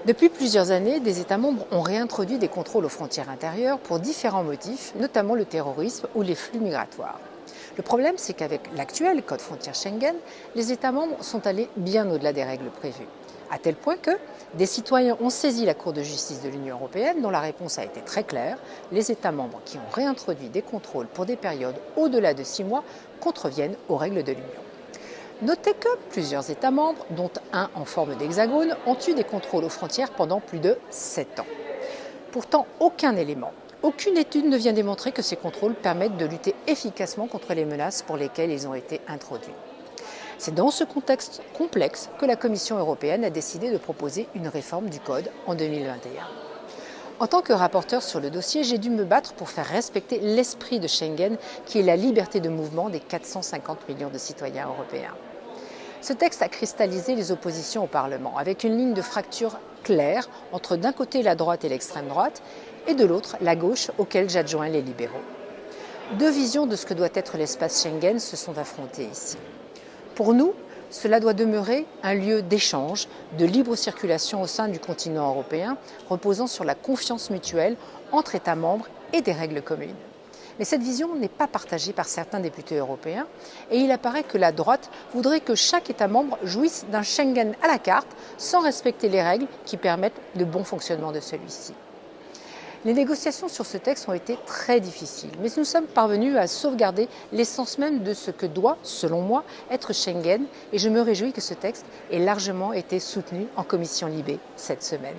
Depuis plusieurs années, des États membres ont réintroduit des contrôles aux frontières intérieures pour différents motifs, notamment le terrorisme ou les flux migratoires. Le problème, c'est qu'avec l'actuel code frontière Schengen, les États membres sont allés bien au-delà des règles prévues. À tel point que des citoyens ont saisi la Cour de justice de l'Union européenne dont la réponse a été très claire. Les États membres qui ont réintroduit des contrôles pour des périodes au-delà de 6 mois contreviennent aux règles de l'Union. Notez que plusieurs États membres, dont un en forme d'hexagone, ont eu des contrôles aux frontières pendant plus de 7 ans. Pourtant, aucun élément, aucune étude ne vient démontrer que ces contrôles permettent de lutter efficacement contre les menaces pour lesquelles ils ont été introduits. C'est dans ce contexte complexe que la Commission européenne a décidé de proposer une réforme du Code en 2021. En tant que rapporteur sur le dossier, j'ai dû me battre pour faire respecter l'esprit de Schengen, qui est la liberté de mouvement des 450 millions de citoyens européens. Ce texte a cristallisé les oppositions au Parlement, avec une ligne de fracture claire entre d'un côté la droite et l'extrême droite, et de l'autre la gauche, auquel j'adjoins les libéraux. Deux visions de ce que doit être l'espace Schengen se sont affrontées ici. Pour nous, cela doit demeurer un lieu d'échange, de libre circulation au sein du continent européen, reposant sur la confiance mutuelle entre États membres et des règles communes. Mais cette vision n'est pas partagée par certains députés européens et il apparaît que la droite voudrait que chaque État membre jouisse d'un Schengen à la carte sans respecter les règles qui permettent le bon fonctionnement de celui-ci. Les négociations sur ce texte ont été très difficiles, mais nous sommes parvenus à sauvegarder l'essence même de ce que doit, selon moi, être Schengen et je me réjouis que ce texte ait largement été soutenu en commission Libé cette semaine.